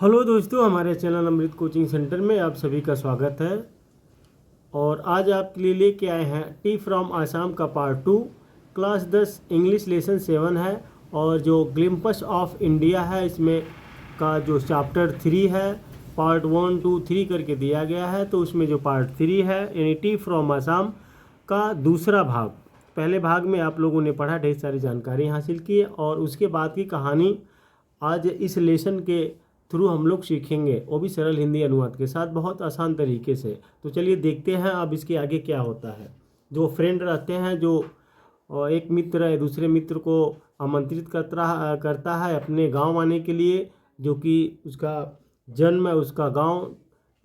Hello दोस्तों, हमारे channel अमृत coaching centre में आप सभी का स्वागत है। और आज आपके लिए लेके आए हैं टी फ्रॉम आसाम का पार्ट 2। क्लास 10 इंग्लिश लेसन 7 है और जो ग्लिम्पस ऑफ इंडिया है इसमें का जो चैप्टर 3 है, पार्ट 1, 2, 3 करके दिया गया है। तो उसमें जो पार्ट 3 है यानी टी फ्रॉम आसाम का दूसरा भाग, पहले भाग में आप लोगों ने पढ़ा, ढेर सारी जानकारी हासिल की और उसके बाद की कहानी आज इस लेसन के थ्रू हम लोग सीखेंगे, वो भी सरल हिंदी अनुवाद के साथ, बहुत आसान तरीके से। तो चलिए देखते हैं अब इसके आगे क्या होता है। जो फ्रेंड रहते हैं, जो एक मित्र दूसरे मित्र को आमंत्रित करता है अपने गांव आने के लिए, जो कि उसका जन्म है, उसका गांव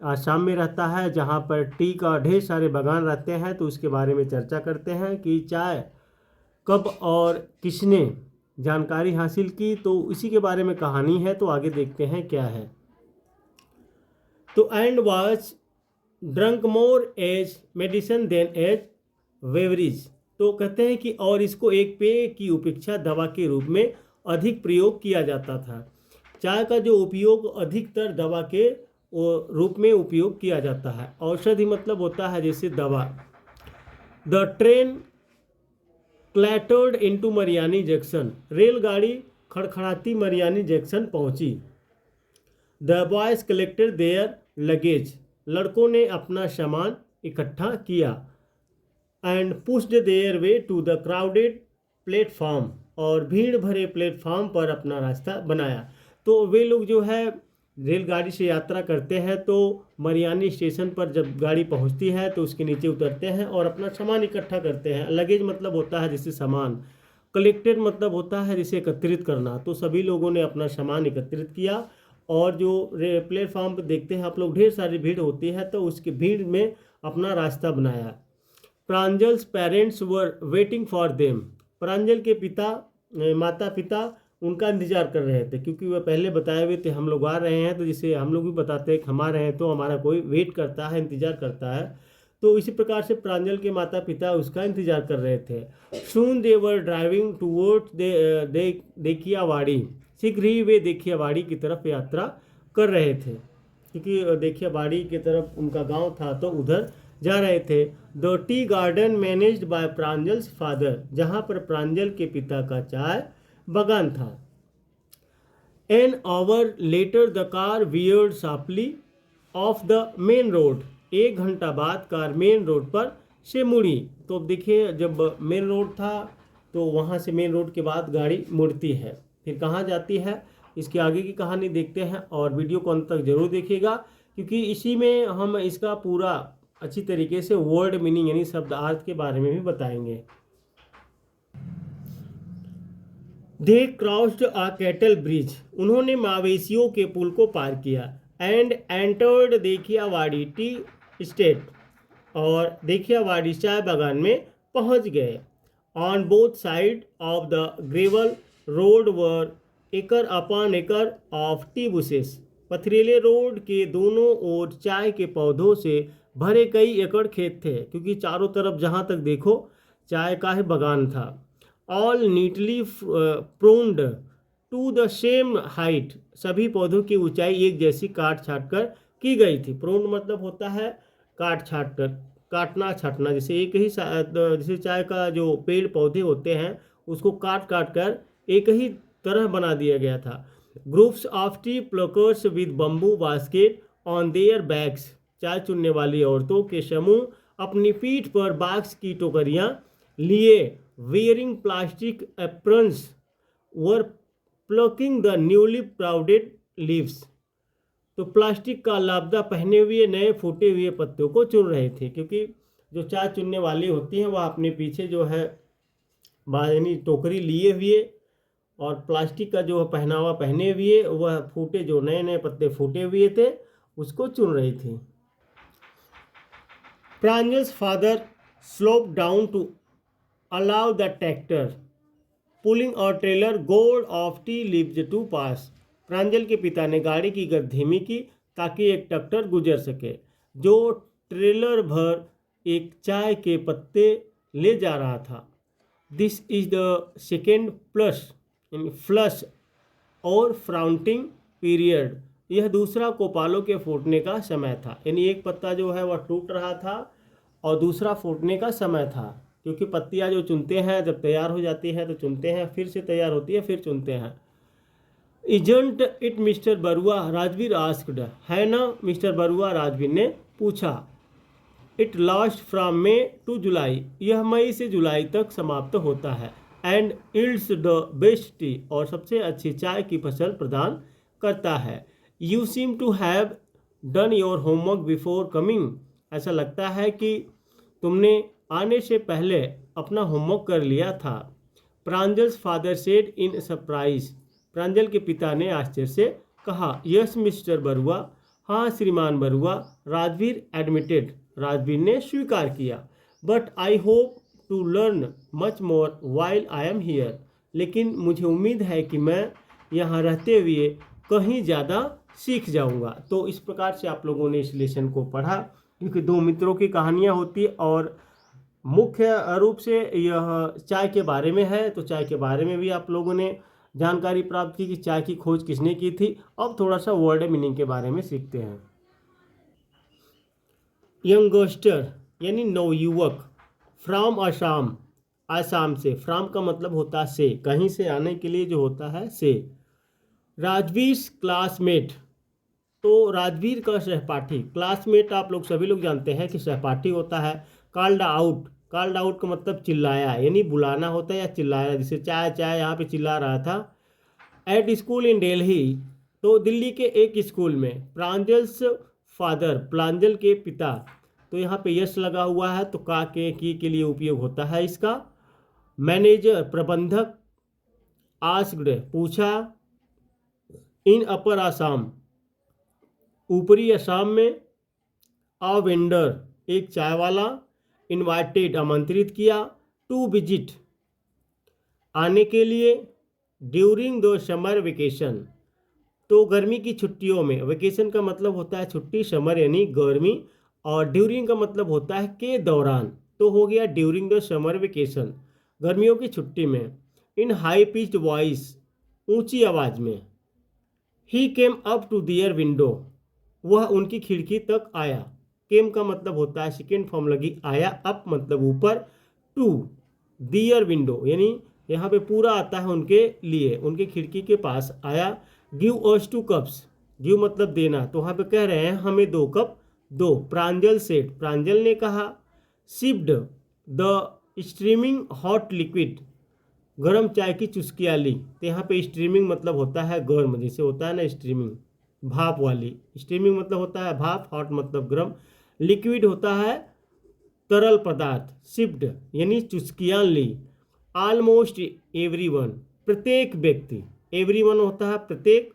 आसाम में रहता है, जहां पर टी का ढेर सारे बागान रहते हैं। तो उसके बारे में चर्चा करते हैं कि चाय कब और किसने जानकारी हासिल की। तो इसी के बारे में कहानी है, तो आगे देखते हैं क्या है। तो and was drunk more as medicine than as beverage. तो कहते हैं कि और इसको एक पेय की उपेक्षा दवा के रूप में अधिक प्रयोग किया जाता था। चाय का जो उपयोग अधिकतर दवा के रूप में उपयोग किया जाता है। औषधि मतलब होता है जैसे दवा। The train clattered into Mariani junction. रेलगाड़ी खड़खड़ाती मरियानी जंक्शन पहुंची। The boys collected their luggage. लड़कों ने अपना सामान इकट्ठा किया। And pushed their way to the crowded platform. और भीड़ भरे प्लेटफॉर्म पर अपना रास्ता बनाया। तो वे लोग जो है रेलगाड़ी से यात्रा करते हैं, तो मरियानी स्टेशन पर जब गाड़ी पहुंचती है तो उसके नीचे उतरते हैं और अपना सामान इकट्ठा करते हैं। लगेज मतलब होता है जैसे सामान, कलेक्टेड मतलब होता है जिसे एकत्रित करना। तो सभी लोगों ने अपना सामान एकत्रित किया और जो प्लेटफॉर्म पर देखते हैं आप लोग, ढेर सारी भीड़ होती है, तो उसकी भीड़ में अपना रास्ता बनाया। Pranjal's parents were waiting for them. Pranjal के माता पिता उनका इंतजार कर रहे थे, क्योंकि वह पहले बताए हुए थे हम लोग आ रहे हैं। तो जिसे हम लोग भी बताते हैं कि हम आ रहे हैं, तो हमारा कोई वेट करता है, इंतजार करता है। तो इसी प्रकार से प्रांजल के माता पिता उसका इंतजार कर रहे थे। सून दे वर ड्राइविंग टूवर्ड्स देखियावाड़ी। शीघ्र ही वे देखियावाड़ी की तरफ यात्रा कर रहे थे, क्योंकि देखियावाड़ी की तरफ उनका गांव था, तो उधर जा रहे थे। The tea garden managed by Pranjal's father. जहां पर प्रांजल के पिता का चाय बागान था। An hour later the car weird sharply of the main road. 1 घंटा बाद कार मेन रोड पर से मुड़ी। तो देखिए, जब मेन रोड था तो वहाँ से मेन रोड के बाद गाड़ी मुड़ती है, फिर कहाँ जाती है, इसके आगे की कहानी देखते हैं। और वीडियो को अंत तक जरूर देखिएगा, क्योंकि इसी में हम इसका पूरा अच्छी तरीके से वर्ड मीनिंग यानी शब्द अर्थ के बारे में भी बताएंगे। They crossed a cattle bridge. उन्होंने मवेशियों के पुल को पार किया। And entered Dhekiabari tea estate. और देखियावाड़ी चाय बागान में पहुंच गए। On both side of the gravel road were acre upon acre of tea bushes. पथरीले रोड के दोनों ओर चाय के पौधों से भरे कई एकड़ खेत थे, क्योंकि चारों तरफ जहाँ तक देखो चाय का ही बागान था। All neatly pruned to the same height. सभी पौधों की ऊंचाई एक जैसी काट छाट कर की गई थी। प्रून्ड मतलब होता है काट छाट कर, काटना छाटना। जैसे एक ही जैसे चाय का जो पेड़ पौधे होते हैं उसको काट काट कर एक ही तरह बना दिया गया था। Groups of T pluckers with bamboo basket on their bags. चाय चुनने वाली औरतों के समूह अपनी पीठ पर बाक्स की टोकरियां लिए, wearing plastic aprons, were plucking the newly sprouted leaves। तो प्लास्टिक का लापता पहने हुए नए फूटे हुए पत्तों को चुन रहे थे, क्योंकि जो चाय चुनने वाली होती हैं वह अपने पीछे जो है यानी टोकरी लिए हुए और प्लास्टिक का जो पहनावा पहने हुए, वह फूटे जो नए नए पत्ते फूटे हुए थे उसको चुन रही थी। Pranjal's father slope down to allow the tractor pulling a trailer gourd of tea leaves to pass। प्रांजल के पिता ने गाड़ी की गति धीमी की ताकि एक ट्रैक्टर गुजर सके, जो ट्रेलर भर एक चाय के पत्ते ले जा रहा था। This is the second flush और फ्राउंटिंग पीरियड यह दूसरा कोपालों के फूटने का समय था, यानी एक पत्ता जो है वह टूट रहा था और दूसरा फूटने का समय था, क्योंकि पत्तियां जो चुनते हैं जब तैयार हो जाती है तो चुनते हैं, फिर से तैयार होती है फिर चुनते हैं। Isn't it mister Barua, Rajvir asked, है ना मिस्टर बरुआ, राजवीर ने पूछा। It last from May to July, यह मई से जुलाई तक समाप्त होता है। And yields the best tea, और सबसे अच्छी चाय की फसल प्रदान करता है। You seem to have done your homework before coming, ऐसा लगता है कि तुमने आने से पहले अपना होमवर्क कर लिया था। Pranjal's father said in surprise, Pranjal के पिता ने आश्चर्य से कहा। यस मिस्टर बरुआ, हाँ श्रीमान बरुआ, राजवीर एडमिटेड, राजवीर ने स्वीकार किया। But I hope to learn much more while I am here, लेकिन मुझे उम्मीद है कि मैं यहाँ रहते हुए कहीं ज़्यादा सीख जाऊँगा। तो इस प्रकार से आप लोगों ने इस लेसन को पढ़ा, क्योंकि दो मित्रों की कहानियाँ होती है और मुख्य रूप से यह चाय के बारे में है। तो चाय के बारे में भी आप लोगों ने जानकारी प्राप्त की कि चाय की खोज किसने की थी। अब थोड़ा सा वर्ड मीनिंग के बारे में सीखते हैं। यंगस्टर यानी नवयुवक, फ्रॉम आसाम, आसाम से, फ्रॉम का मतलब होता है से, कहीं से आने के लिए जो होता है से। राजवीर क्लासमेट, तो राजवीर का सहपाठी, क्लासमेट आप लोग सभी लोग जानते हैं कि सहपाठी होता है। कॉल्ड आउट, कॉल्ड आउट का मतलब चिल्लाया, यानी बुलाना होता है या चिल्लाया, जैसे चाय चाय यहाँ पे चिल्ला रहा था। एट स्कूल इन दिल्ली, तो दिल्ली के एक स्कूल में। प्रांजल्स फादर, प्रांजल के पिता, तो यहाँ पे यश लगा हुआ है तो का के की के लिए उपयोग होता है इसका। मैनेजर प्रबंधक, आस्क्ड पूछा, इन अपर आसाम, ऊपरी असम में। अ वेंडर एक चाय वाला, इनवाइटेड आमंत्रित किया, टू विजिट आने के लिए, ड्यूरिंग द समर वेकेशन, तो गर्मी की छुट्टियों में। वेकेशन का मतलब होता है छुट्टी, समर यानी गर्मी, और ड्यूरिंग का मतलब होता है के दौरान, तो हो गया ड्यूरिंग द समर वेकेशन, गर्मियों की छुट्टी में। इन हाई पिच्ड वॉइस, ऊंची आवाज़ में। He came up to their window, वह उनकी खिड़की तक आया। केम का मतलब होता है सेकेंड फॉर्म लगी आया, अप मतलब ऊपर, टू दियर विंडो यानी यहाँ पे पूरा आता है उनके लिए, उनके खिड़की के पास आया। गिव अस 2 कप्स, गिव मतलब देना, तो वहाँ पे कह रहे हैं हमें 2 कप दो। प्रांजल सेठ, प्रांजल ने कहा। Sipped the streaming hot liquid, गर्म चाय की चुस्कियाँ ली, तो यहाँ पे स्ट्रीमिंग मतलब होता है गर्म, जैसे होता है ना स्ट्रीमिंग, भाप वाली। स्ट्रीमिंग मतलब होता है भाप, हॉट मतलब गर्म, लिक्विड होता है तरल पदार्थ। सिप्ड यानी चुस्कियाँ ली। ऑलमोस्ट एवरीवन, प्रत्येक व्यक्ति, एवरीवन होता है प्रत्येक,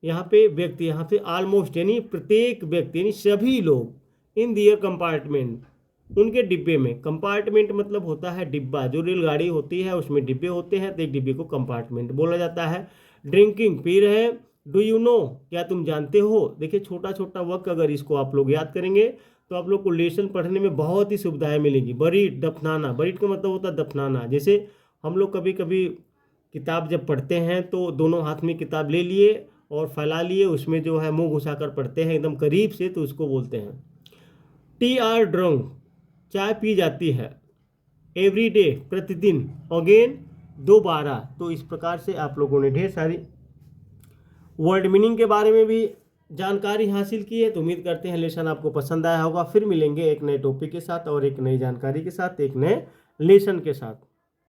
यहाँ पे व्यक्ति, यहाँ पे ऑलमोस्ट यानी प्रत्येक व्यक्ति यानी सभी लोग। इन दियर कंपार्टमेंट, उनके डिब्बे में। कंपार्टमेंट मतलब होता है डिब्बा, जो रेलगाड़ी होती है उसमें डिब्बे होते हैं, तो एक डिब्बे को कंपार्टमेंट बोला जाता है। ड्रिंकिंग पी रहे हैं। डू यू नो, क्या तुम जानते हो। देखिए छोटा छोटा वर्क अगर इसको आप लोग याद करेंगे तो आप लोग को लेसन पढ़ने में बहुत ही सुविधाएं मिलेगी। बरीड, दफनाना, बरीड का मतलब होता है दफनाना। जैसे हम लोग कभी कभी किताब जब पढ़ते हैं तो दोनों हाथ में किताब ले लिए और फैला लिए, उसमें जो है मुंह घुसाकर पढ़ते हैं एकदम करीब से, तो उसको बोलते हैं। टी आर ड्रंक, चाय पी जाती है। एवरी डे प्रतिदिन। अगेन दोबारा। तो इस प्रकार से आप लोगों ने ढेर सारी वर्ड मीनिंग के बारे में भी जानकारी हासिल की है। तो उम्मीद करते हैं लेसन आपको पसंद आया होगा। फिर मिलेंगे एक नए टॉपिक के साथ और एक नई जानकारी के साथ, एक नए लेसन के साथ।